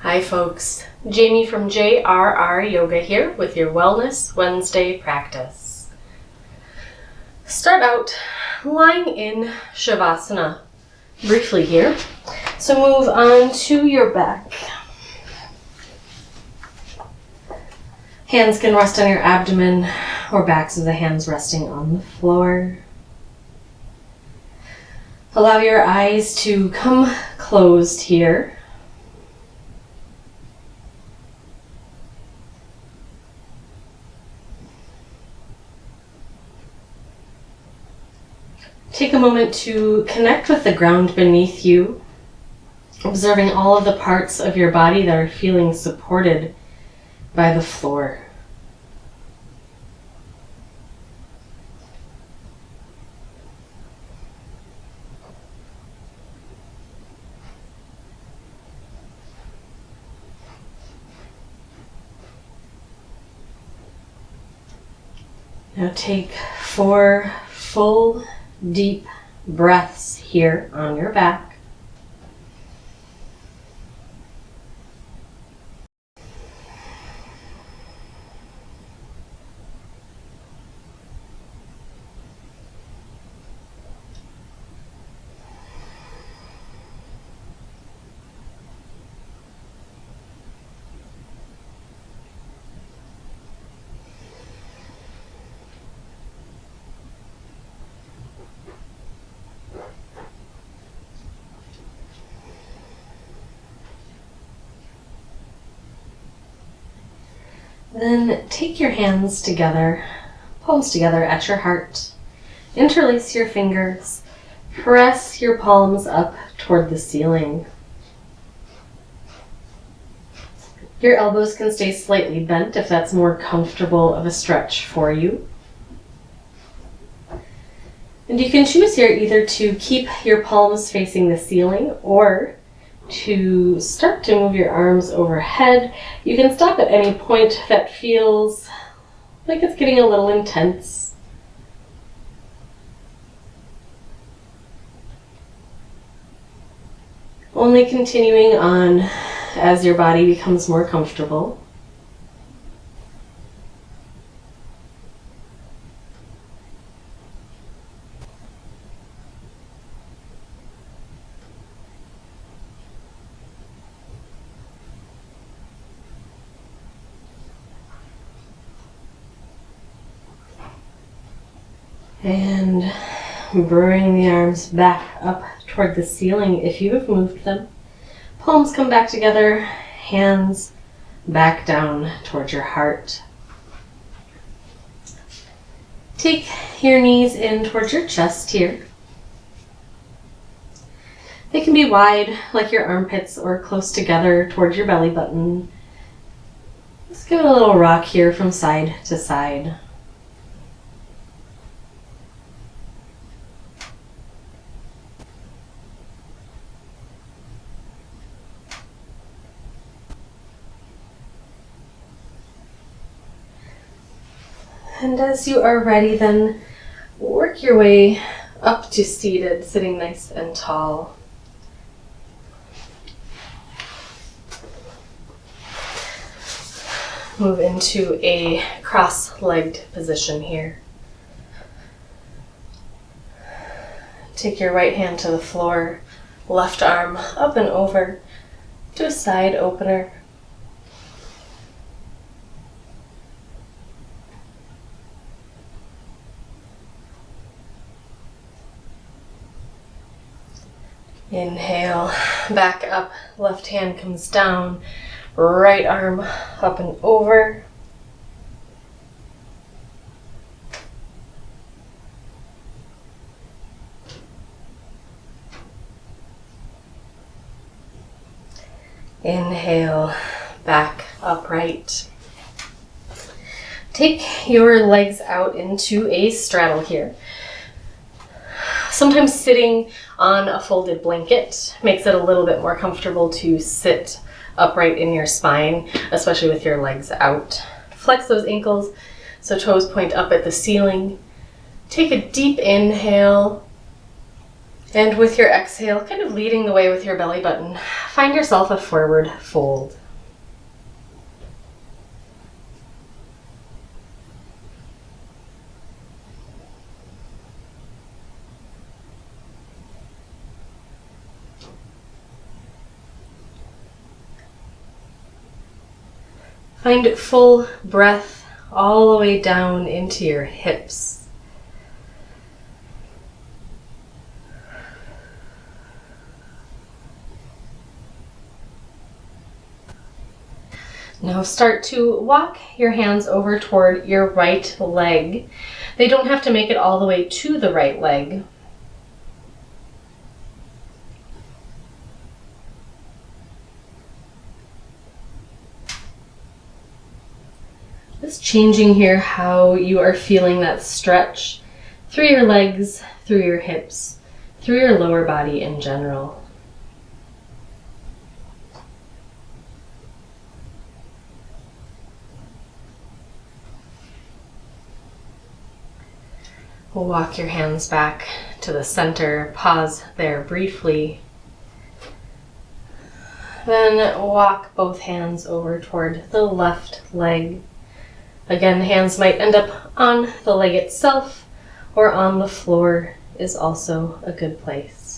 Hi folks, Jamie from jrr.yoga here with your Wellness Wednesday practice. Start out lying in Shavasana briefly here. So move on to your back. Hands can rest on your abdomen or backs of the hands resting on the floor. Allow your eyes to come closed here. Take a moment to connect with the ground beneath you, observing all of the parts of your body that are feeling supported by the floor. Now take 4 full deep breaths here on your back. Then take your hands together, palms together at your heart. Interlace your fingers. Press your palms up toward the ceiling. Your elbows can stay slightly bent if that's more comfortable of a stretch for you. And you can choose here either to keep your palms facing the ceiling or to start to move your arms overhead. You can stop at any point that feels like it's getting a little intense. Only continuing on as your body becomes more comfortable. And bring the arms back up toward the ceiling if you have moved them. Palms come back together, hands back down towards your heart. Take your knees in towards your chest here. They can be wide like your armpits or close together towards your belly button. Let's give it a little rock here from side to side. And as you are ready, then work your way up to seated, sitting nice and tall. Move into a cross-legged position here. Take your right hand to the floor, left arm up and over to a side opener. Inhale, back up, left hand comes down, right arm up and over. Inhale, back upright. Take your legs out into a straddle here. Sometimes sitting on a folded blanket makes it a little bit more comfortable to sit upright in your spine, especially with your legs out. Flex those ankles so toes point up at the ceiling. Take a deep inhale, and with your exhale, kind of leading the way with your belly button, find yourself a forward fold. Find full breath all the way down into your hips. Now start to walk your hands over toward your right leg. They don't have to make it all the way to the right leg. Just changing here how you are feeling that stretch through your legs, through your hips, through your lower body in general. Walk your hands back to the center, pause there briefly. Then walk both hands over toward the left leg. Again, hands might end up on the leg itself or on the floor is also a good place.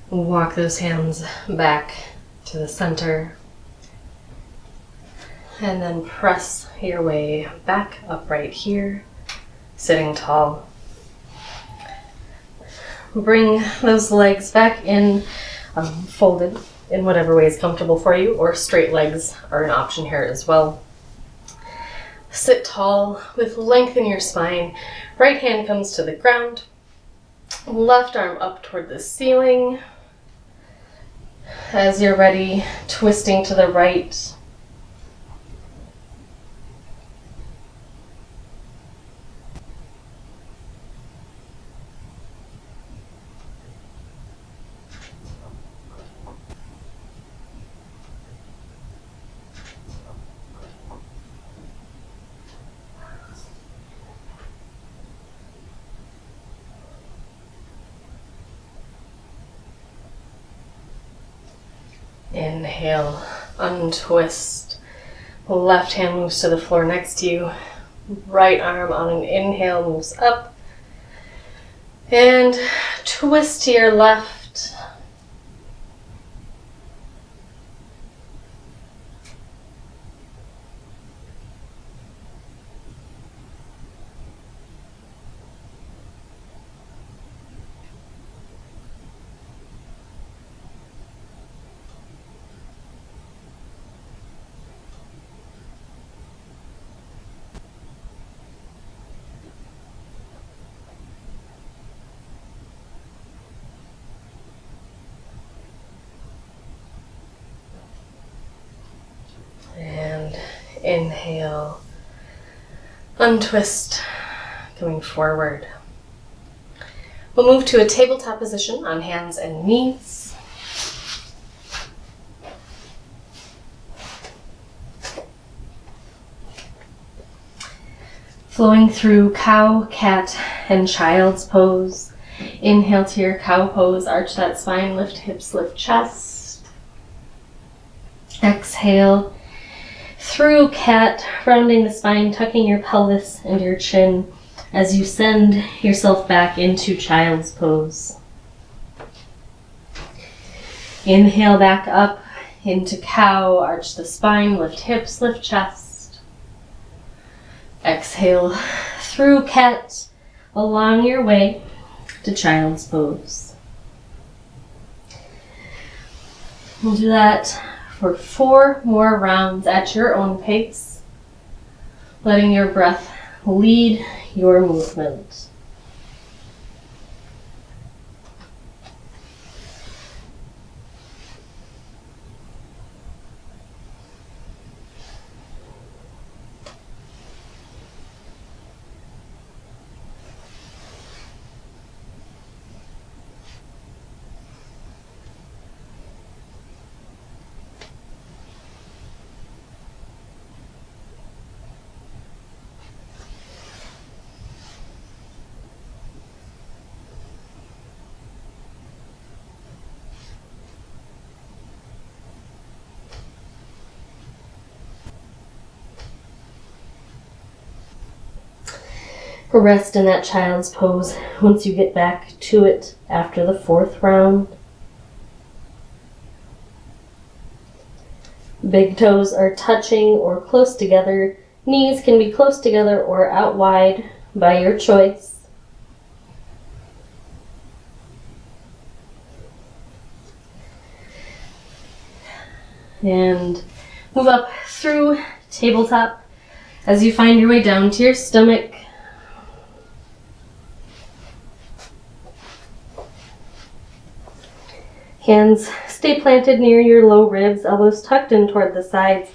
Walk those hands back to the center and then press your way back upright here, sitting tall. Bring those legs back in, folded in whatever way is comfortable for you, or straight legs are an option here as well. Sit tall with length in your spine. Right hand comes to the ground, left arm up toward the ceiling. As you're ready, twisting to the right. Inhale, untwist. Left hand moves to the floor next to you. Right arm on an inhale moves up. And twist to your left. And inhale, untwist, coming forward. We'll move to a tabletop position on hands and knees. Flowing through cow, cat, and child's pose. Inhale to your cow pose, arch that spine, lift hips, lift chest. Exhale through cat, rounding the spine, tucking your pelvis and your chin as you send yourself back into child's pose. Inhale back up into cow, arch the spine, lift hips, lift chest. Exhale through cat, along your way to child's pose. We'll do that for 4 more rounds at your own pace, letting your breath lead your movement. Rest in that child's pose once you get back to it after the 4th round. Big toes are touching or close together. Knees can be close together or out wide by your choice. And move up through tabletop as you find your way down to your stomach. Hands stay planted near your low ribs, elbows tucked in toward the sides.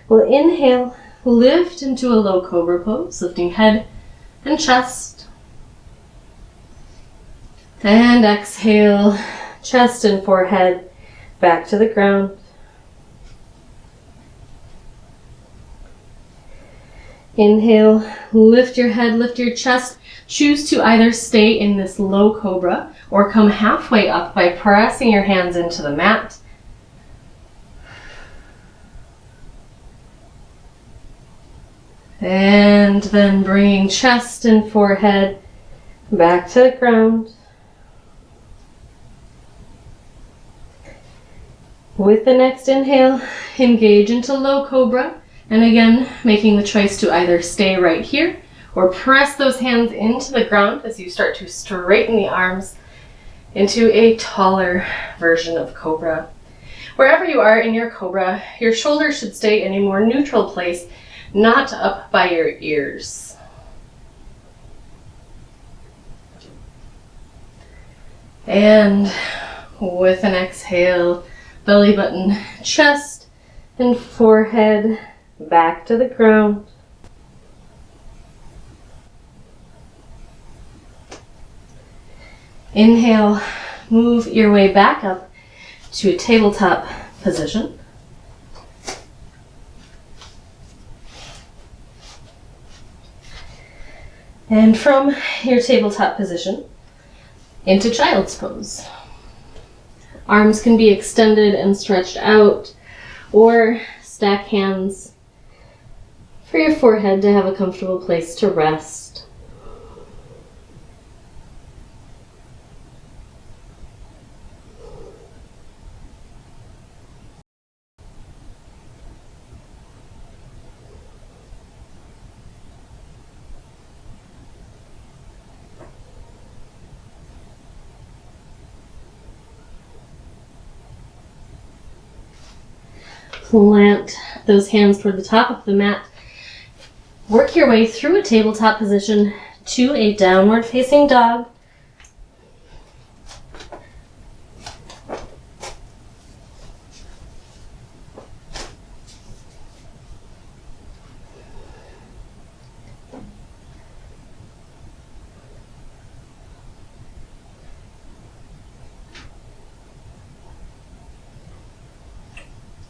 We'll inhale, lift into a low cobra pose, lifting head and chest. And exhale, chest and forehead back to the ground. Inhale, lift your head, lift your chest. Choose to either stay in this low cobra or come halfway up by pressing your hands into the mat. And then bringing chest and forehead back to the ground. With the next inhale, engage into low cobra. And again, making the choice to either stay right here or press those hands into the ground as you start to straighten the arms into a taller version of cobra. Wherever you are in your cobra, your shoulders should stay in a more neutral place, not up by your ears. And with an exhale, belly button, chest, and forehead back to the ground. Inhale, move your way back up to a tabletop position. And from your tabletop position into child's pose. Arms can be extended and stretched out, or stack hands for your forehead to have a comfortable place to rest. Plant those hands toward the top of the mat. Work your way through a tabletop position to a downward facing dog.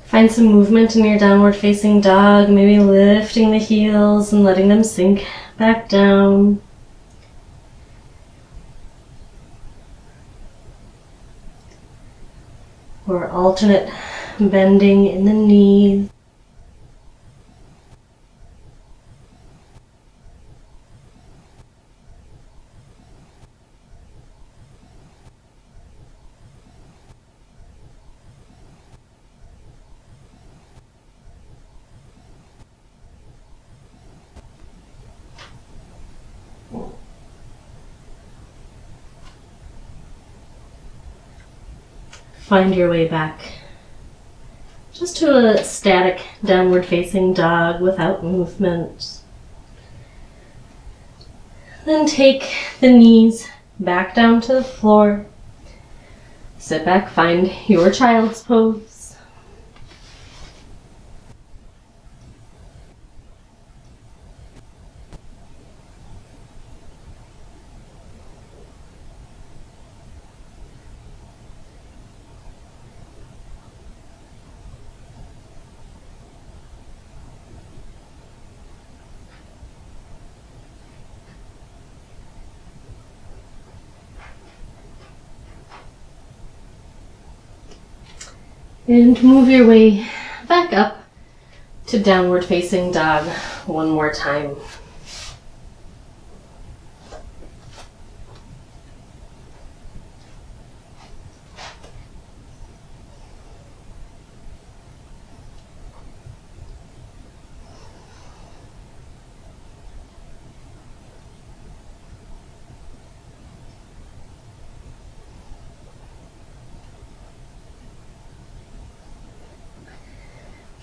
Find some movement in your downward facing dog, maybe lifting the heels and letting them sink back down. Or alternate bending in the knees. Find your way back just to a static downward facing dog without movement. Then take the knees back down to the floor. Sit back, find your child's pose. And move your way back up to downward facing dog one more time.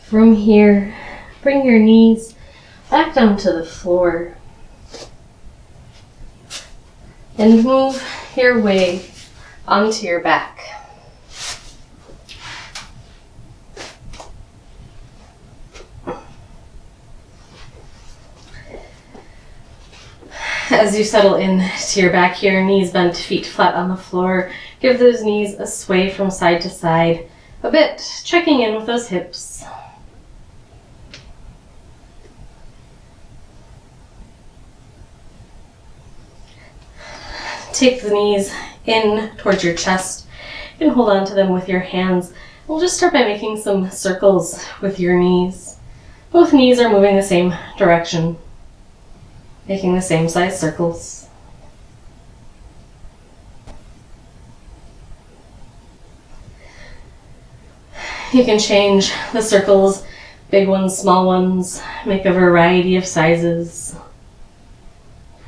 From here, bring your knees back down to the floor and move your way onto your back. As you settle into your back here, knees bent, feet flat on the floor, give those knees a sway from side to side a bit, checking in with those hips. Take the knees in towards your chest and hold on to them with your hands. We'll just start by making some circles with your knees. Both knees are moving the same direction, making the same size circles. You can change the circles, big ones, small ones, make a variety of sizes.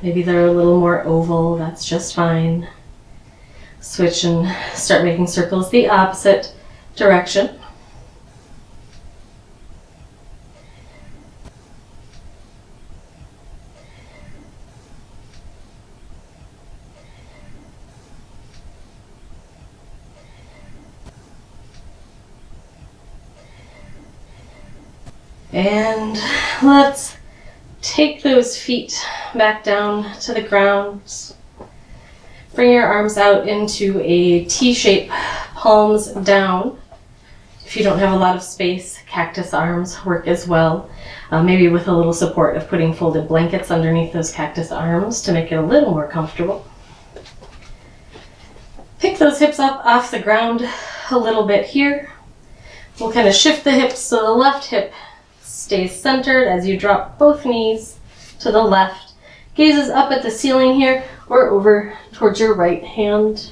Maybe they're a little more oval, that's just fine. Switch and start making circles the opposite direction. And let's take those feet back down to the ground. Bring your arms out into a T-shape, palms down. If you don't have a lot of space, cactus arms work as well. Maybe with a little support of putting folded blankets underneath those cactus arms to make it a little more comfortable. Pick those hips up off the ground a little bit here. We'll kind of shift the hips so the left hip stays centered as you drop both knees to the left. Gazes up at the ceiling here or over towards your right hand.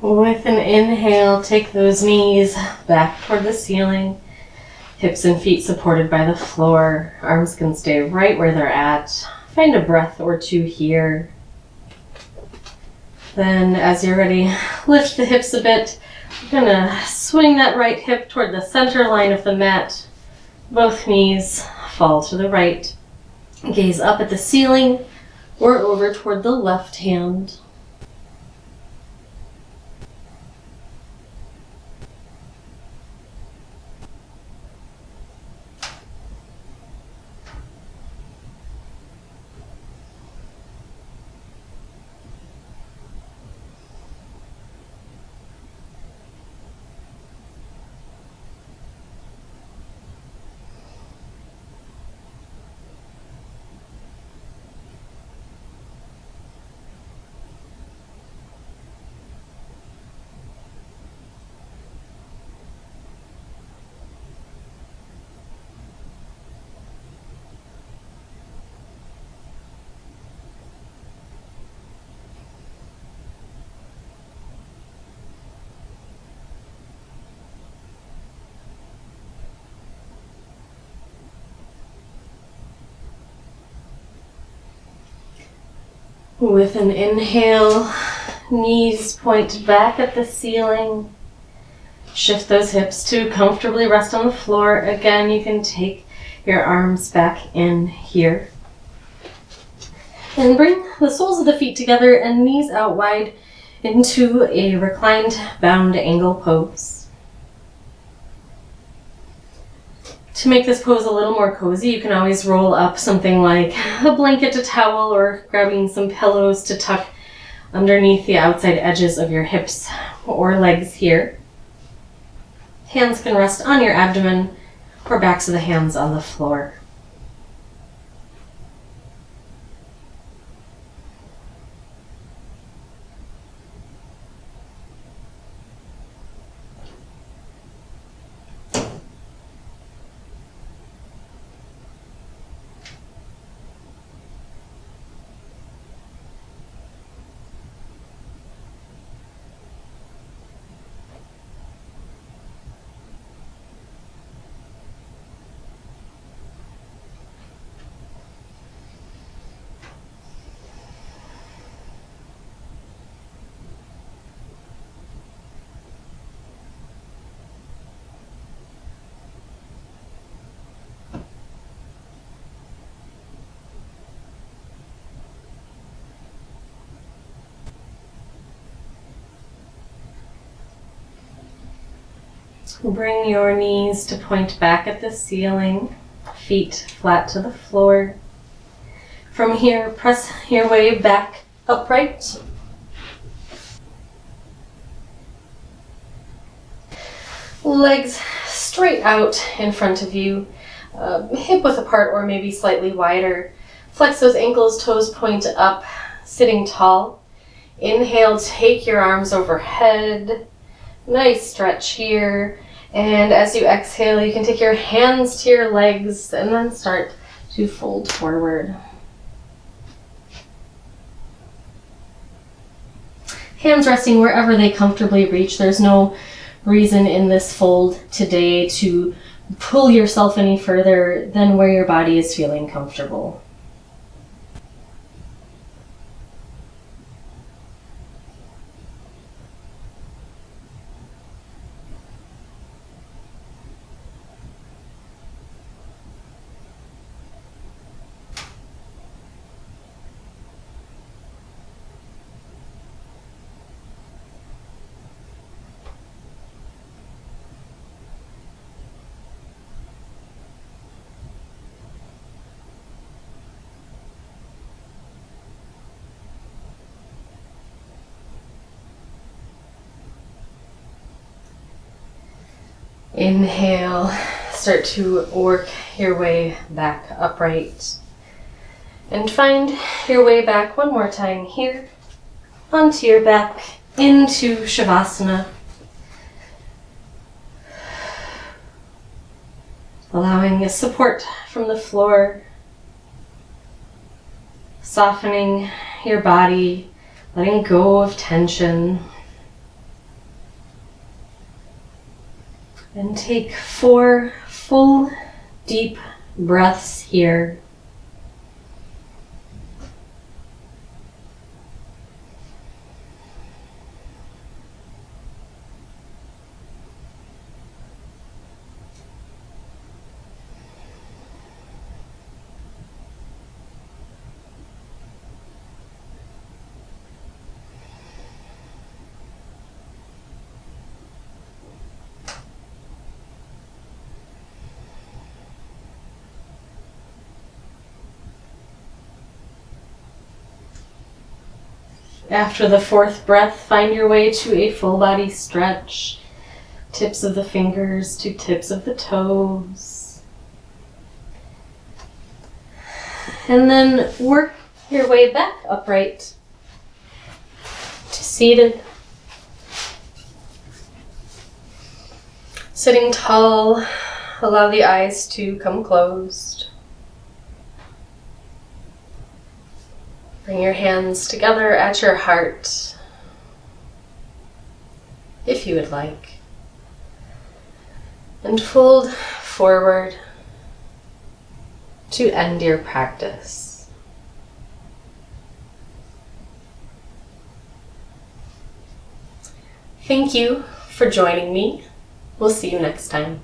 With an inhale, take those knees back toward the ceiling, hips and feet supported by the floor. Arms can stay right where they're at. Find a breath or two here. Then, as you're ready, lift the hips a bit. We're gonna swing that right hip toward the center line of the mat. Both knees fall to the right. Gaze up at the ceiling or over toward the left hand. With an inhale, knees point back at the ceiling. Shift those hips to comfortably rest on the floor. Again, you can take your arms back in here. And bring the soles of the feet together and knees out wide into a reclined bound angle pose. To make this pose a little more cozy, you can always roll up something like a blanket, a towel, or grabbing some pillows to tuck underneath the outside edges of your hips or legs here. Hands can rest on your abdomen or backs of the hands on the floor. Bring your knees to point back at the ceiling, feet flat to the floor. From here, press your way back upright. Legs straight out in front of you, hip width apart or maybe slightly wider. Flex those ankles, toes point up, sitting tall. Inhale, take your arms overhead. Nice stretch here. And as you exhale, you can take your hands to your legs and then start to fold forward. Hands resting wherever they comfortably reach. There's no reason in this fold today to pull yourself any further than where your body is feeling comfortable. Inhale, start to work your way back upright. And find your way back one more time here, onto your back, into Shavasana. Allowing a support from the floor, softening your body, letting go of tension. And take 4 full, deep breaths here. After the 4th breath, find your way to a full body stretch. Tips of the fingers to tips of the toes. And then work your way back upright to seated. Sitting tall, allow the eyes to come closed. Bring your hands together at your heart, if you would like. And fold forward to end your practice. Thank you for joining me. We'll see you next time.